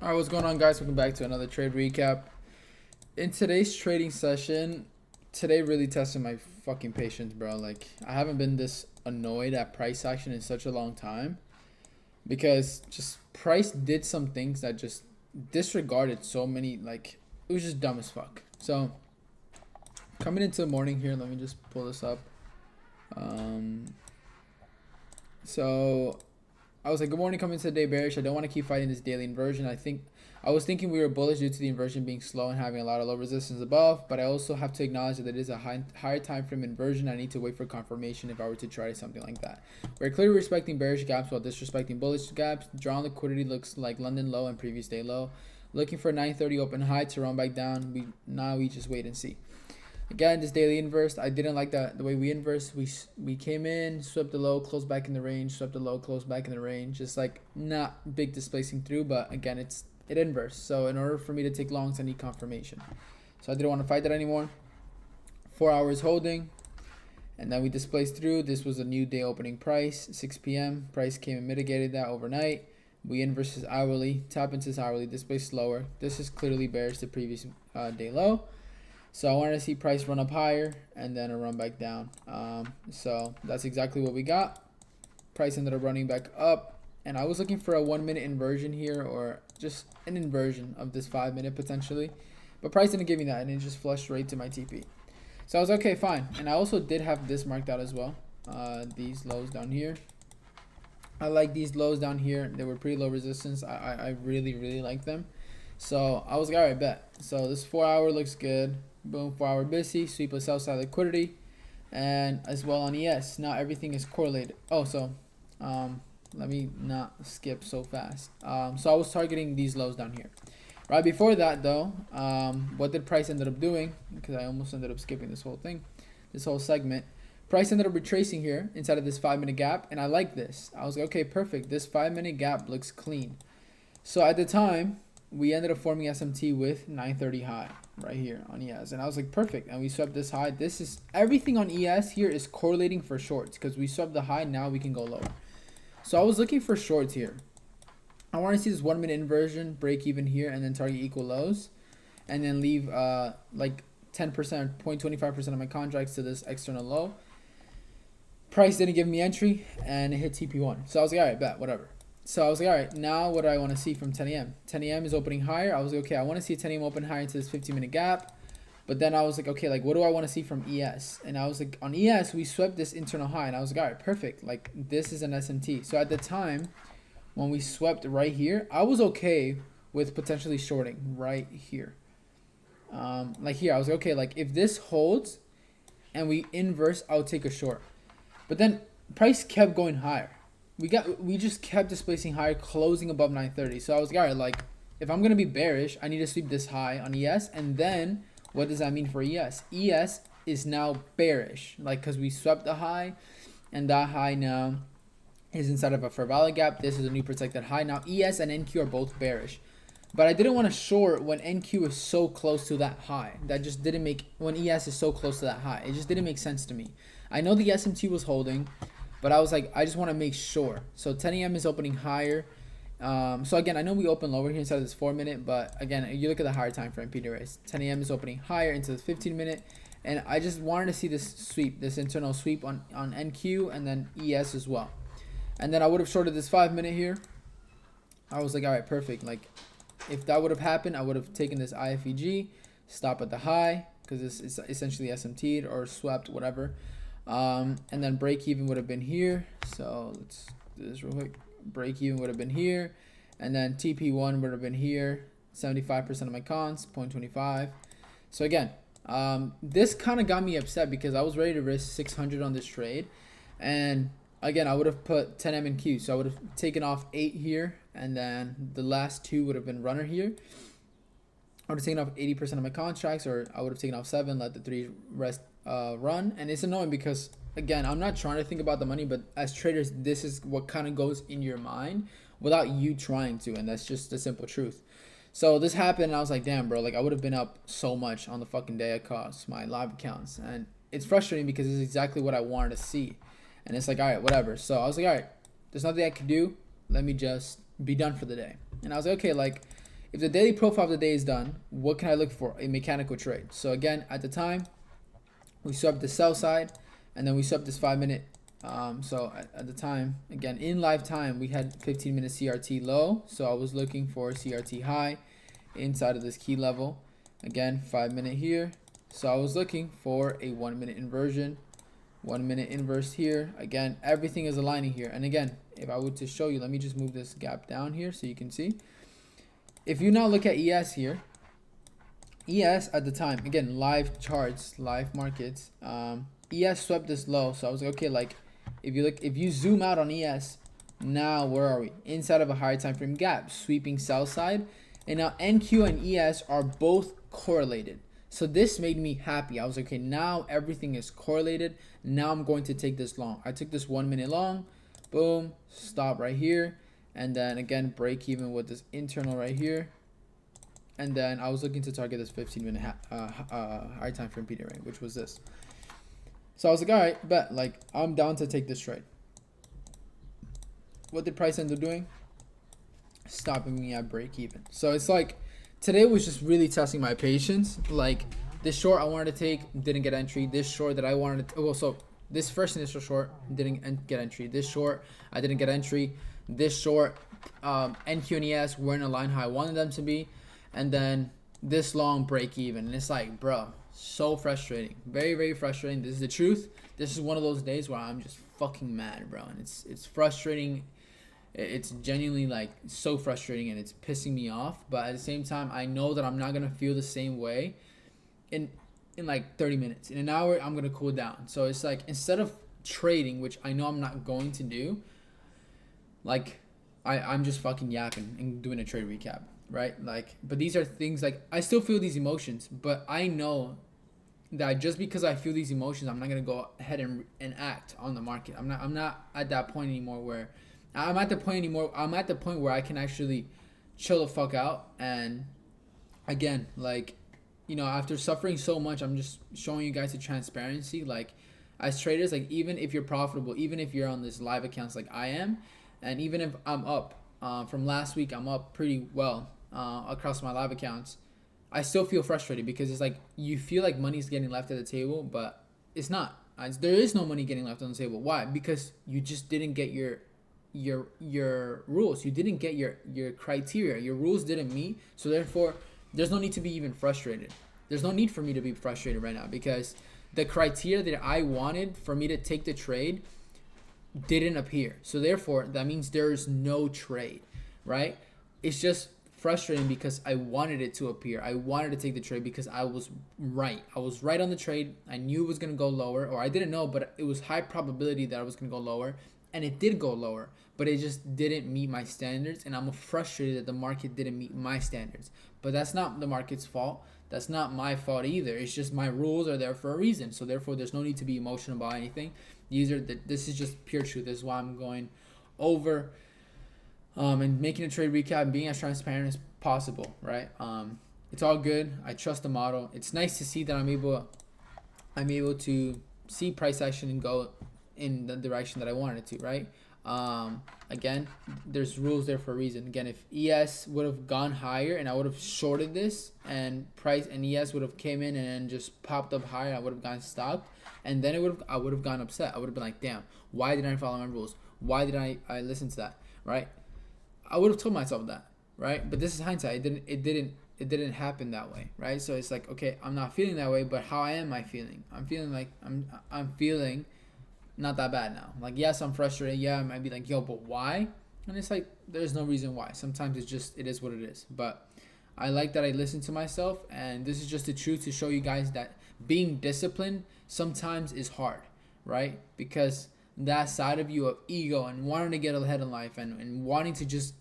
Alright, what's going on, guys? Welcome back to another trade recap. In today's trading session, today really tested my fucking patience, bro. Like, I haven't been this annoyed at price action in such a long time because just price did some things that just disregarded so many, like, it was just dumb as fuck. So, coming into the morning here, let me just pull this up. Um, so I was like, good morning, coming to the day bearish. I don't want to keep fighting this daily inversion. I was thinking we were bullish due to the inversion being slow and having a lot of low resistance above, but I also have to acknowledge that it is a higher time frame inversion. I need to wait for confirmation if I were to try something like that. We're clearly respecting bearish gaps while disrespecting bullish gaps. Drawn liquidity looks like London low and previous day low. Looking for 930 open high to run back down. We just wait and see. Again, this daily inverse, I didn't like the way we inverse. We came in, swept the low, closed back in the range, swept the low, closed back in the range. Just like not big displacing through, but again, it inverse. So in order for me to take longs, I need confirmation. So I didn't want to fight that anymore. 4 hours holding, and then we displaced through. This was a new day opening price, 6 p.m. Price came and mitigated that overnight. We inverse his hourly, tap into his hourly, displaced lower. This is clearly bearish the previous day low. So I wanted to see price run up higher and then a run back down. So that's exactly what we got. Price ended up running back up, and I was looking for a 1 minute inversion here, or just an inversion of this 5 minute potentially, but price didn't give me that, and it just flushed right to my TP. So I was okay, fine. And I also did have this marked out as well. These lows down here. I like these lows down here. They were pretty low resistance. I really like them. So I was like, all right, bet. So this 4 hour looks good. Boom, 4 hour busy, sweep of sell side liquidity, and as well on ES. Now everything is correlated. Oh, so let me not skip so fast. So I was targeting these lows down here. Right before that though, what did price ended up doing? Because I almost ended up skipping this whole thing, this whole segment. Price ended up retracing here inside of this 5 minute gap, and I like this. I was like, okay, perfect. This 5 minute gap looks clean. So at the time, we ended up forming SMT with 930 high right here on ES, and I was like, perfect. And we swept this high. This is everything on ES here is correlating for shorts because we swept the high. Now we can go lower. So I was looking for shorts here. I want to see this 1 minute inversion, break even here, and then target equal lows, and then leave like 10%, 0.25% of my contracts to this external low. Price didn't give me entry, and it hit TP1. So I was like, all right, bet, whatever. So I was like, all right, now what do I want to see from 10 a.m.? 10 a.m. is opening higher. I was like, okay, I want to see 10 a.m. open higher into this 15-minute gap. But then I was like, okay, like, what do I want to see from ES? And I was like, on ES, we swept this internal high. And I was like, all right, perfect. Like, this is an SMT. So at the time, when we swept right here, I was okay with potentially shorting right here. Like here, I was like, okay, like, if this holds and we inverse, I'll take a short. But then price kept going higher. We just kept displacing higher, closing above 930. So I was like, all right, like, if I'm gonna be bearish, I need to sweep this high on ES. And then what does that mean for ES? ES is now bearish, like, because we swept the high, and that high now is inside of a fair value gap. This is a new protected high. Now ES and NQ are both bearish, but I didn't want to short when NQ is so close to that high. That just didn't make, when ES is so close to that high, it just didn't make sense to me. I know the SMT was holding, but I was like, I just want to make sure. So 10 a.m. is opening higher. So again, I know we open lower here inside of this 4 minute, but again, you look at the higher time frame, PDRS. 10 a.m. is opening higher into the 15 minute, and I just wanted to see this sweep, this internal sweep on NQ and then ES as well. And then I would have shorted this 5 minute here. I was like, all right, perfect. Like, if that would have happened, I would have taken this IFEG, stop at the high, because this is essentially SMT'd or swept, whatever. And then break even would have been here. So let's do this real quick. Break even would have been here, and then TP1 would have been here. 75% of my cons, 0.25. So again, this kind of got me upset because I was ready to risk 600 on this trade, and again, I would have put 10M in Q, so I would have taken off 8 here, and then the last 2 would have been runner here. I would have taken off 80% of my contracts, or I would have taken off 7, let the 3 rest run. And it's annoying because, again, I'm not trying to think about the money, but as traders, this is what kind of goes in your mind without you trying to, and that's just the simple truth. So this happened, and I was like, damn, bro, like, I would have been up so much on the fucking day across my live accounts, and it's frustrating because it's exactly what I wanted to see. And it's like, all right, whatever. So I was like, all right, there's nothing I can do. Let me just be done for the day. And I was like, okay, like, If the daily profile of the day is done, what can I look for? A mechanical trade. So again, at the time, we swept the sell side, and then we swept this 5 minute. So at the time, again, in live time, we had 15-minute CRT low. So I was looking for CRT high inside of this key level. Again, 5 minute here. So I was looking for a 1 minute inversion, 1 minute inverse here. Again, everything is aligning here. And again, if I were to show you, let me just move this gap down here so you can see. If you now look at ES here, ES at the time, again, live charts, live markets, ES swept this low. So I was like, okay, like if you zoom out on ES, now where are we? Inside of a higher time frame gap, sweeping sell side. And now NQ and ES are both correlated. So this made me happy. I was like, okay, now everything is correlated. Now I'm going to take this long. I took this 1 minute long, boom, stop right here. And then again, break even with this internal right here. And then I was looking to target this 15-minute high time frame PD range, which was this. So I was like, all right, bet, like I'm down to take this trade. What did price end up doing? Stopping me at break even. So it's like today was just really testing my patience. Like this short I wanted to take, didn't get entry. This short that I wanted to, well, so this first initial short didn't get entry. This short I didn't get entry. This short NQ and ES weren't aligned how I wanted them to be. And then this long break even. And it's like, bro, so frustrating. Very, very frustrating. This is the truth. This is one of those days where I'm just fucking mad, bro. And it's frustrating. It's genuinely like so frustrating and it's pissing me off. But at the same time, I know that I'm not going to feel the same way in like 30 minutes. In an hour, I'm going to cool down. So it's like instead of trading, which I know I'm not going to do, like I'm just fucking yapping and doing a trade recap, right? Like, but these are things like I still feel these emotions, but I know that just because I feel these emotions, I'm not going to go ahead and act on the market. I'm not at that point anymore where I'm at the point where I can actually chill the fuck out. And again, like, you know, after suffering so much, I'm just showing you guys the transparency. Like, as traders, like, even if you're profitable, even if you're on this live accounts like I am, and even if I'm up from last week, I'm up pretty well across my live accounts, I still feel frustrated because it's like you feel like money's getting left at the table, but it's not. There is no money getting left on the table. Why? Because you just didn't get your rules. You didn't get your criteria. Your rules didn't meet. So therefore, there's no need to be even frustrated. There's no need for me to be frustrated right now because the criteria that I wanted for me to take the trade didn't appear. So therefore, that means there's no trade, right? It's just frustrating because I wanted it to appear. I wanted to take the trade because I was right. I was right on the trade. I knew it was going to go lower, or I didn't know, but it was high probability that it was going to go lower. And it did go lower, but it just didn't meet my standards. And I'm frustrated that the market didn't meet my standards. But that's not the market's fault. That's not my fault either. It's just my rules are there for a reason. So therefore, there's no need to be emotional about anything. This is just pure truth. This is why I'm going over and making a trade recap and being as transparent as possible, right? It's all good. I trust the model. It's nice to see that I'm able to see price action and go in the direction that I wanted to, right? Again, there's rules there for a reason. Again, if ES would have gone higher and I would have shorted this and price and ES would have came in and just popped up higher, I would have gotten stopped. And then I would have gone upset. I would have been like, damn, why didn't I follow my rules? Why did I listen to that, right? I would have told myself that, right? But this is hindsight. It didn't happen that way, right? So it's like, okay, I'm not feeling that way, but how am I feeling? I'm feeling like I'm feeling not that bad now. Like, yes, I'm frustrated. Yeah, I might be like, yo, but why? And it's like, there's no reason why. Sometimes it is what it is. But I like that I listen to myself, and this is just the truth to show you guys that being disciplined sometimes is hard, right? Because that side of you of ego and wanting to get ahead in life and wanting to just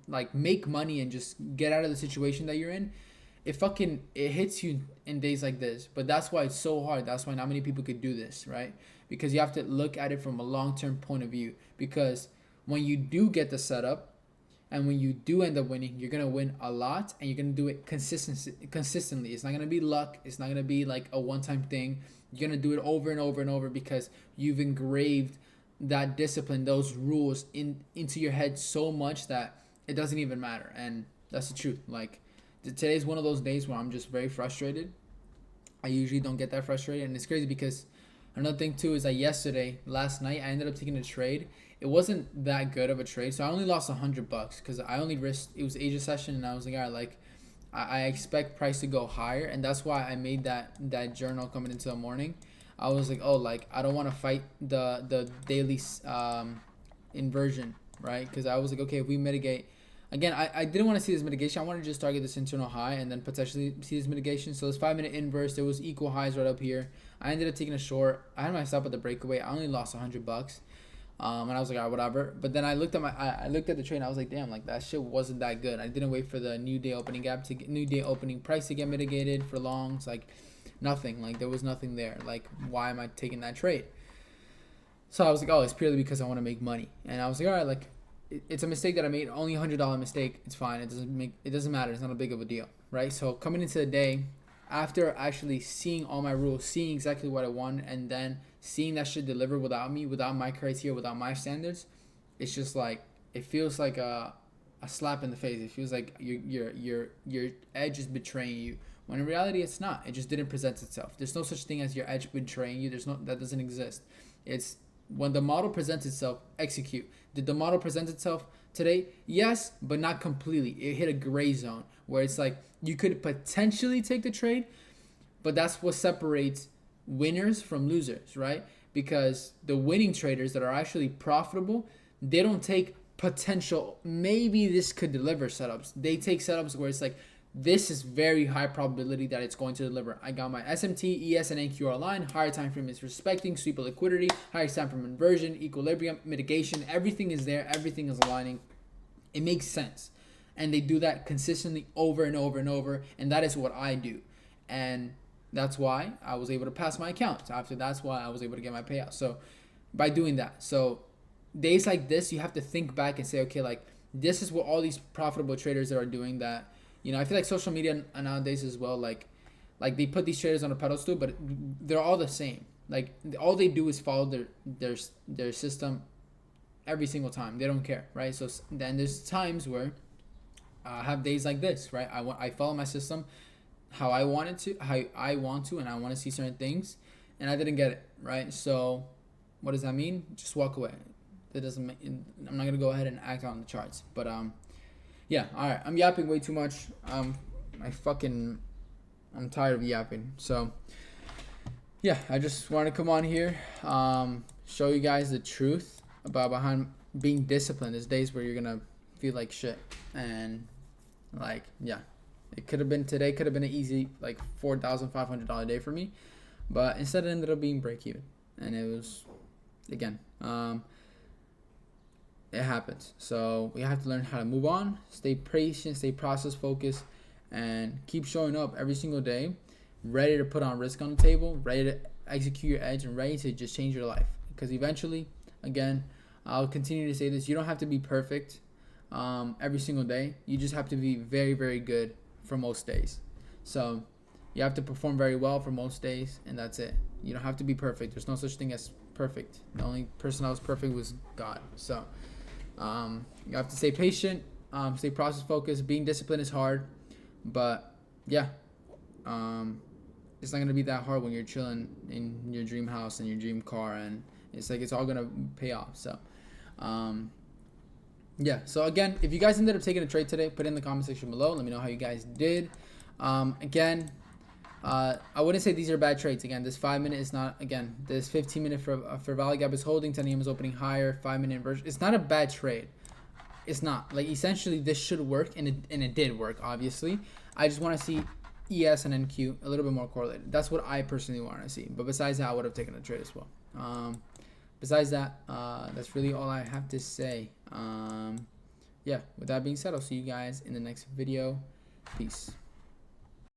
like make money and just get out of the situation that you're in, it hits you in days like this. But that's why it's so hard. That's why not many people could do this, right? Because you have to look at it from a long-term point of view. Because when you do get the setup and when you do end up winning, you're going to win a lot and you're going to do it consistently. It's not going to be luck. It's not going to be like a one-time thing. You're going to do it over and over and over because you've engraved that discipline, those rules into your head so much that it doesn't even matter. And That's the truth. Like today's one of those days where I'm just very frustrated. I usually don't get that frustrated, and it's crazy because another thing too is that last night, I ended up taking a trade. It wasn't that good of a trade, so I only lost $100 because I only risked, it was Asia session, and I was like, all right, like I expect price to go higher, and that's why I made that journal coming into the morning. I was like, oh, like I don't want to fight the daily inversion, right? Because I was like, okay, if we mitigate, again, I didn't want to see this mitigation. I wanted to just target this internal high and then potentially see this mitigation. So this 5-minute inverse, there was equal highs right up here. I ended up taking a short. I had my stop at the breakaway. I only lost $100. And I was like, all right, whatever. But then I looked at I looked at the trade and I was like, damn, like that shit wasn't that good. I didn't wait for the new day opening new day opening price to get mitigated for longs. Like nothing. Like there was nothing there. Like why am I taking that trade? So I was like, oh, it's purely because I want to make money. And I was like, all right, like it's a mistake that I made. Only $100 mistake. It's fine. It doesn't matter. It's not a big of a deal, right? So coming into the day, after actually seeing all my rules, seeing exactly what I want, and then seeing that shit deliver without me, without my criteria, without my standards, it's just like it feels like a slap in the face. It feels like your edge is betraying you. When in reality, it's not. It just didn't present itself. There's no such thing as your edge betraying you. That doesn't exist. It's when the model presents itself, execute. Did the model present itself today? Yes, but not completely. It hit a gray zone where it's like you could potentially take the trade, but that's what separates winners from losers, right? Because the winning traders that are actually profitable, they don't take potential, maybe this could deliver setups. They take setups where it's like, this is very high probability that it's going to deliver. I got my SMT, ES, and NQ aligned. Higher time frame is respecting, sweep of liquidity, higher time frame inversion, equilibrium, mitigation. Everything is there. Everything is aligning. It makes sense. And they do that consistently over and over and over. And that is what I do. And that's why I was able to pass my account. That's why I was able to get my payout. So by doing that. So days like this, you have to think back and say, okay, like this is what all these profitable traders that are doing that. You know, I feel like social media nowadays as well, like they put these traders on a pedestal, but they're all the same. Like all they do is follow their system every single time. They don't care, right? So then there's times where I have days like this, right? I follow my system how I want to, and I want to see certain things, and I didn't get it, right? So what does that mean? Just walk away. That doesn't make, I'm not gonna go ahead and act on the charts, but yeah, all right. I'm yapping way too much. I'm tired of yapping. So yeah, I just want to come on here, show you guys the truth behind being disciplined. There's days where you're gonna feel like shit, and like yeah, it could have been today. Could have been an easy like $4,500 day for me, but instead it ended up being break even, and it was again. It happens. So we have to learn how to move on, stay patient, stay process focused, and keep showing up every single day, ready to put on risk on the table, ready to execute your edge, and ready to just change your life. Because eventually, again, I'll continue to say this, you don't have to be perfect every single day. You just have to be very, very good for most days. So you have to perform very well for most days, and that's it. You don't have to be perfect. There's no such thing as perfect. The only person that was perfect was God. So you have to stay patient, stay process focused. Being disciplined is hard, but yeah, it's not gonna be that hard when you're chilling in your dream house and your dream car, and it's like it's all gonna pay off. So yeah. So again, if you guys ended up taking a trade today, put it in the comment section below. Let me know how you guys did. Again, I wouldn't say these are bad trades. Again, this 5-minute is not. Again, this 15-minute for value gap is holding. 10 a.m. is opening higher. 5-minute inversion. It's not a bad trade. It's not. Like essentially, this should work, and it did work. Obviously, I just want to see ES and NQ a little bit more correlated. That's what I personally want to see. But besides that, I would have taken a trade as well. Besides that, that's really all I have to say. Yeah. With that being said, I'll see you guys in the next video. Peace.